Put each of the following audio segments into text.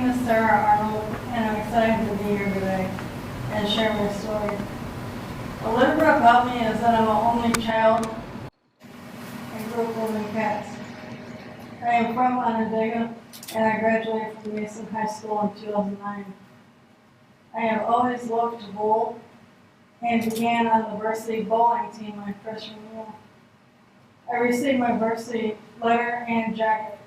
name is Sarah Arnold, and I'm excited to be here today and share my story. A little bit about me is that I'm an only child and grew up living in Cats. I am from Onondaga, and I graduated from Mason High School in 2009. I have always loved to bowl and began on the varsity bowling team my freshman year. I received my varsity letter and jacket.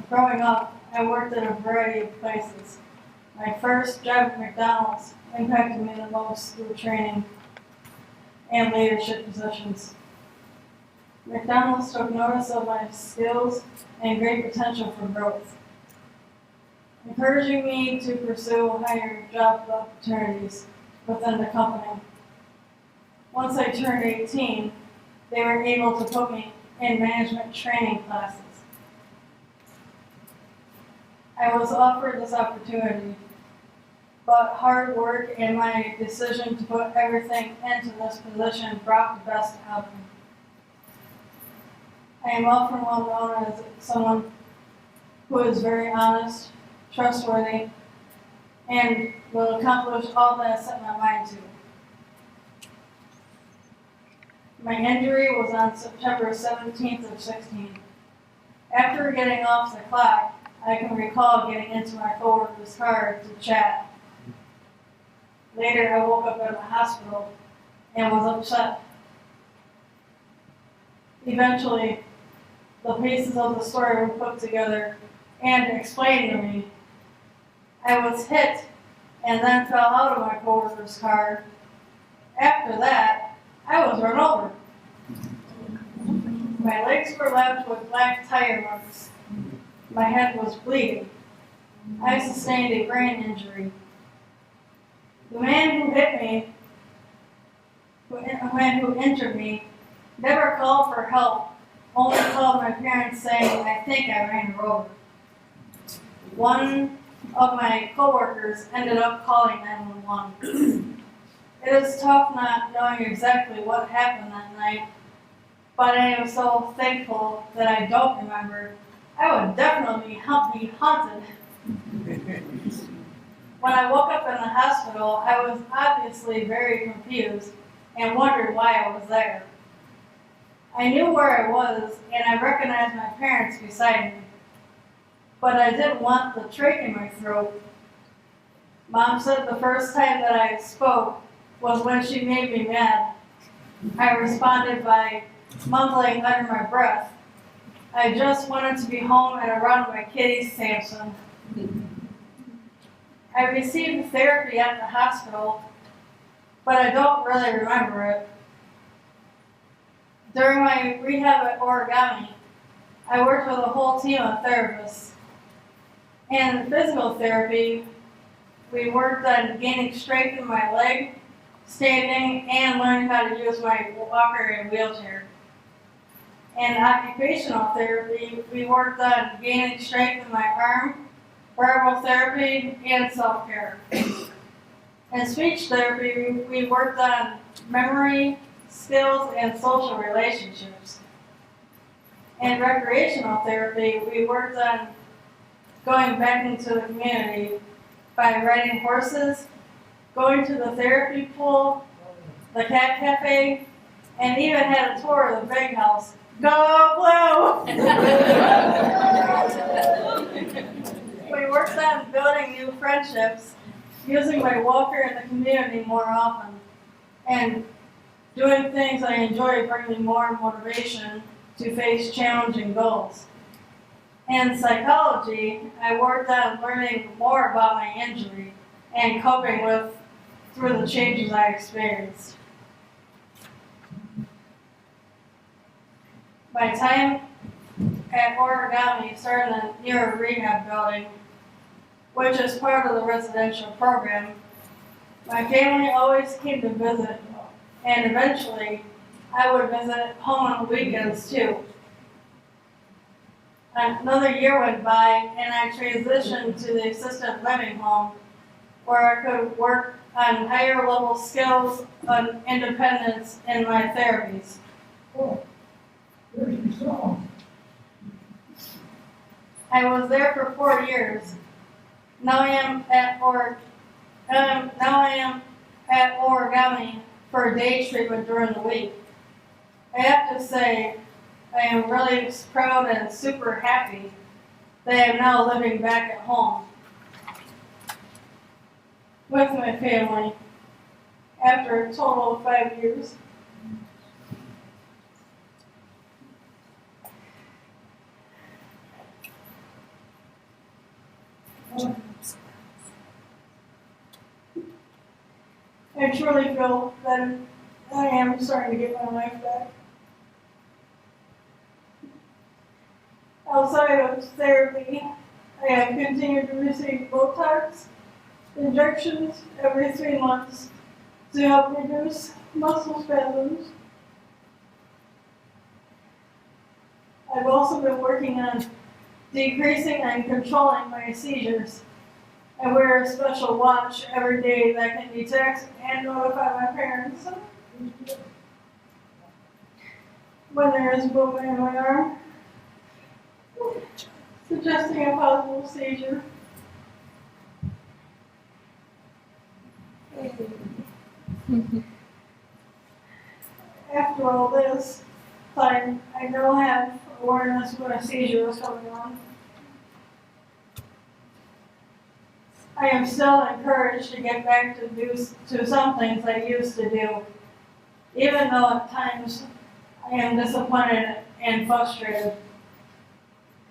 Growing up, I worked at a variety of places. My first job at McDonald's impacted me the most through training and leadership positions. McDonald's took notice of my skills and great potential for growth, encouraging me to pursue higher job opportunities within the company. Once I turned 18, they were able to put me in management training classes. I was offered this opportunity, but hard work and my decision to put everything into this position brought the best out of me. I am often well known as someone who is very honest, trustworthy, and will accomplish all that I set my mind to. My injury was on September 17th of 16. After getting off the clock, I can recall getting into my coworker's car to chat. Later, I woke up in the hospital and was upset. Eventually, the pieces of the story were put together and explained to me. I was hit and then fell out of my coworker's car. After that, I was run over. My legs were left with black tire marks. My head was bleeding. I sustained a brain injury. The man who hit me, who injured me, never called for help, only called my parents saying, "I think I ran her over." One of my coworkers ended up calling 911. It is tough not knowing exactly what happened that night, but I am so thankful that I don't remember. I would definitely be haunted. When I woke up in the hospital, I was obviously very confused and wondered why I was there. I knew where I was, and I recognized my parents beside me, but I didn't want the trach in my throat. Mom said the first time that I spoke was when she made me mad. I responded by mumbling under my breath, "I just wanted to be home and around my kitty, Samson." I received therapy at the hospital, but I don't really remember it. During my rehab at Origami, I worked with a whole team of therapists. In physical therapy, we worked on gaining strength in my leg, standing, and learning how to use my walker and wheelchair. In occupational therapy, we worked on gaining strength in my arm, verbal therapy, and self-care. In speech therapy, we worked on memory, skills, and social relationships. In recreational therapy, we worked on going back into the community by riding horses, going to the therapy pool, the cat cafe, and even had a tour of the big house. Go Blue! We worked on building new friendships, using my walker in the community more often, and doing things I enjoy bring me more motivation to face challenging goals. In psychology, I worked on learning more about my injury and coping through the changes I experienced. My time at Origami started near a rehab building, which is part of the residential program. My family always came to visit, and eventually I would visit home on weekends too. Another year went by, and I transitioned to the assisted living home, where I could work on higher level skills on independence in my therapies. Oh, there's your song. I was there for 4 years. Now I am at Origami for a day treatment during the week. I have to say, I am really proud and super happy that I am now living back at home with my family after a total of 5 years. I truly feel that I am starting to get my life back. Outside of therapy, I have continued to receive Botox injections every 3 months to help reduce muscle spasms. I've also been working on decreasing and controlling my seizures. I wear a special watch every day that can detect and notify my parents when there is movement in my arm, suggesting a possible seizure. After all this time, I now have awareness when a seizure is coming on. I am still encouraged to get back to some things I used to do, even though at times I am disappointed and frustrated.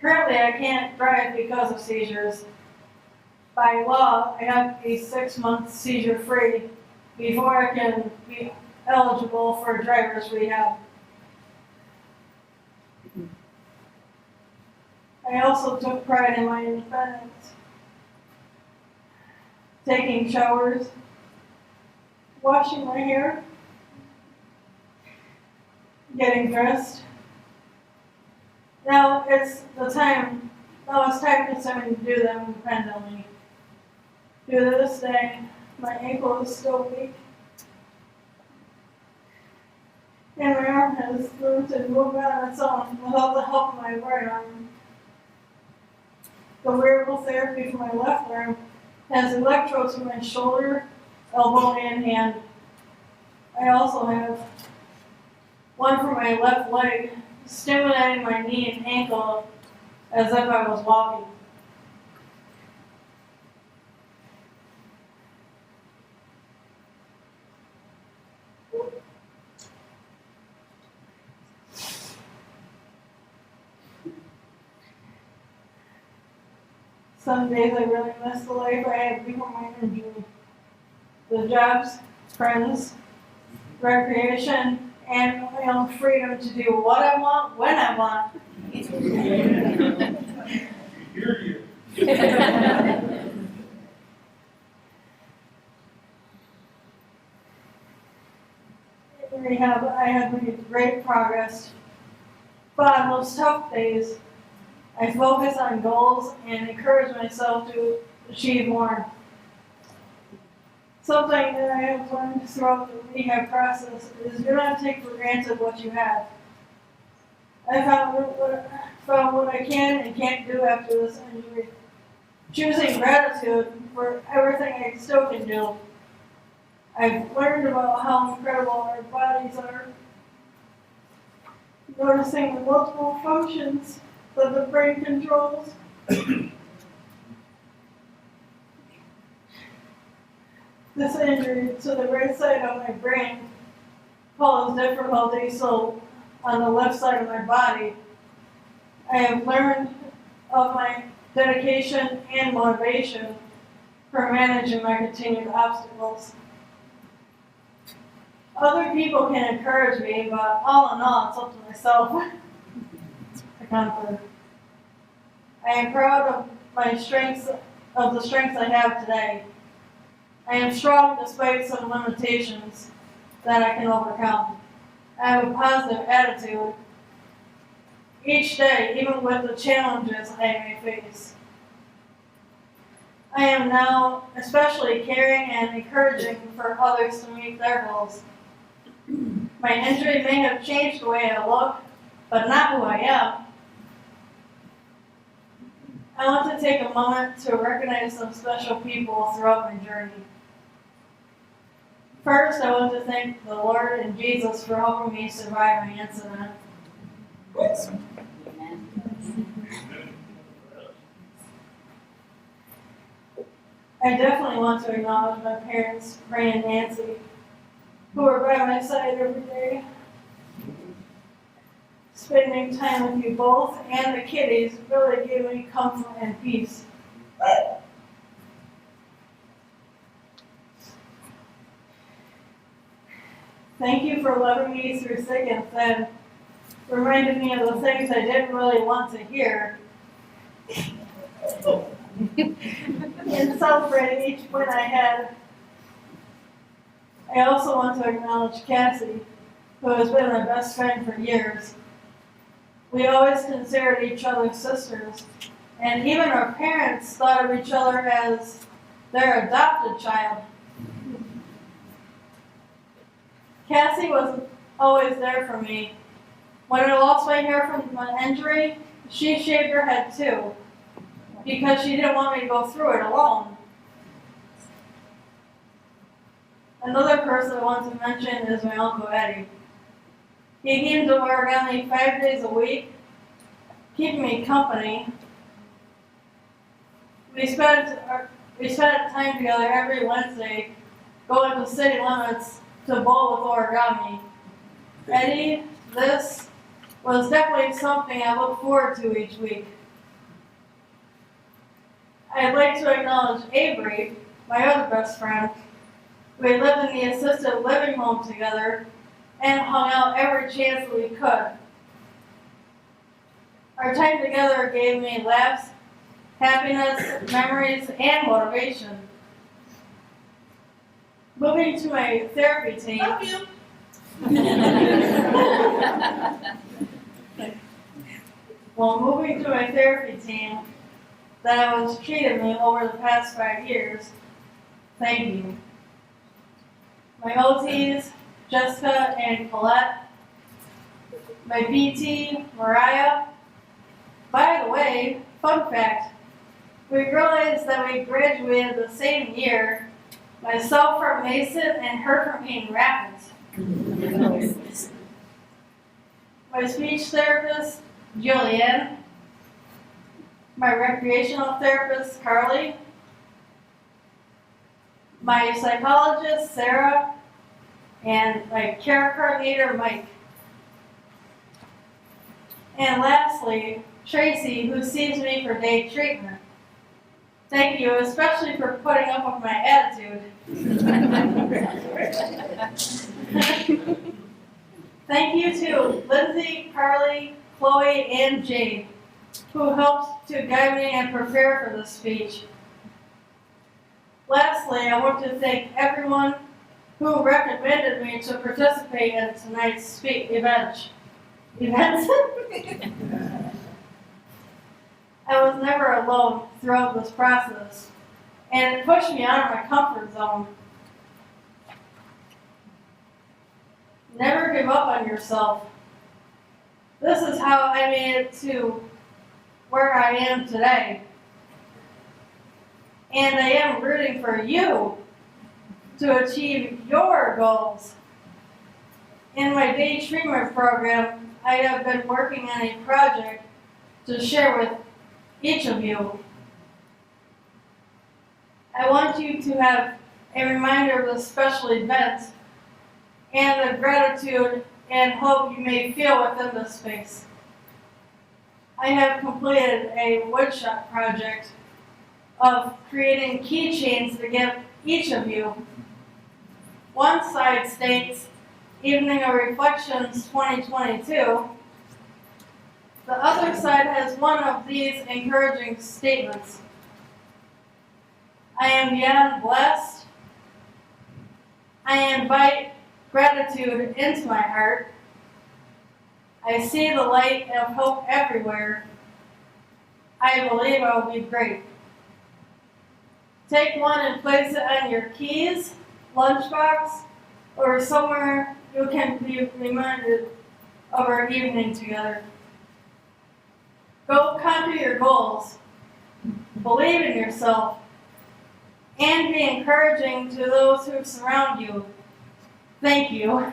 Currently, I can't drive because of seizures. By law, I have to be 6 months seizure-free before I can be eligible for driver's rehab. I also took pride in my independence. Taking showers, washing my hair, getting dressed. Now it's time consuming to do them independently. To this day, my ankle is still weak. And my arm has learned to move on its own without the help of my right arm. The wearable therapy for my left arm has electrodes for my shoulder, elbow, and hand. I also have one for my left leg, stimulating my knee and ankle as if I was walking. Some days I really miss the life I had before my injury. The jobs, friends, recreation, and my own freedom to do what I want, when I want. Hear you. In rehab, I have made great progress, but on those tough days, I focus on goals and encourage myself to achieve more. Something that I have learned throughout the rehab process is do not take for granted what you have. I found what I can and can't do after this injury. Choosing gratitude for everything I still can do. I've learned about how incredible our bodies are. Noticing the multiple functions that the brain controls. This injury to the right side of my brain caused difficulty, so on the left side of my body, I have learned of my dedication and motivation for managing my continued obstacles. Other people can encourage me, but all in all, it's up to myself to conquer. I am proud of the strengths I have today. I am strong despite some limitations that I can overcome. I have a positive attitude each day, even with the challenges I may face. I am now especially caring and encouraging for others to meet their goals. My injury may have changed the way I look, but not who I am. I want to take a moment to recognize some special people throughout my journey. First, I want to thank the Lord and Jesus for helping me survive my incident. I definitely want to acknowledge my parents, Ray and Nancy, who are by my side every day. Spending time with you both and the kiddies really gave me comfort and peace. Thank you for loving me through thick and thin. Reminded me of the things I didn't really want to hear. And celebrating each win I had. I also want to acknowledge Cassie, who has been my best friend for years. We always considered each other sisters, and even our parents thought of each other as their adopted child. Cassie was always there for me. When I lost my hair from an injury, she shaved her head too, because she didn't want me to go through it alone. Another person I want to mention is my Uncle Eddie. He came to origami 5 days a week, keeping me company. We spent time together every Wednesday, going to city limits to bowl with origami. Eddie, this was definitely something I look forward to each week. I'd like to acknowledge Avery, my other best friend. We lived in the assisted living home together and hung out every chance that we could. Our time together gave me laughs, happiness, memories, and motivation. Moving to my therapy team. Love you. Well, moving to my therapy team that has treated me over the past 5 years, thank you. My OTs, Jessica and Colette. My BT, Mariah. By the way, fun fact, we realized that we graduated the same year, myself from Mason and her from Eaton Rapids. My speech therapist, Julianne. My recreational therapist, Carly. My psychologist, Sarah. And my care coordinator, Mike. And lastly, Tracy, who sees me for day treatment. Thank you, especially for putting up with my attitude. Thank you to Lindsay, Carly, Chloe, and Jade, who helped to guide me and prepare for this speech. Lastly, I want to thank everyone who recommended me to participate in tonight's event. I was never alone throughout this process, and it pushed me out of my comfort zone. Never give up on yourself. This is how I made it to where I am today. And I am rooting for you to achieve your goals. In my day treatment program, I have been working on a project to share with each of you. I want you to have a reminder of this special event and the gratitude and hope you may feel within this space. I have completed a woodshop project of creating keychains to give each of you. One side states, Evening of Reflections 2022. The other side has one of these encouraging statements. I am beyond blessed. I invite gratitude into my heart. I see the light of hope everywhere. I believe I will be great. Take one and place it on your keys, lunchbox, or somewhere you can be reminded of our evening together. Go conquer your goals. believe in yourself, and be encouraging to those who surround you. Thank you.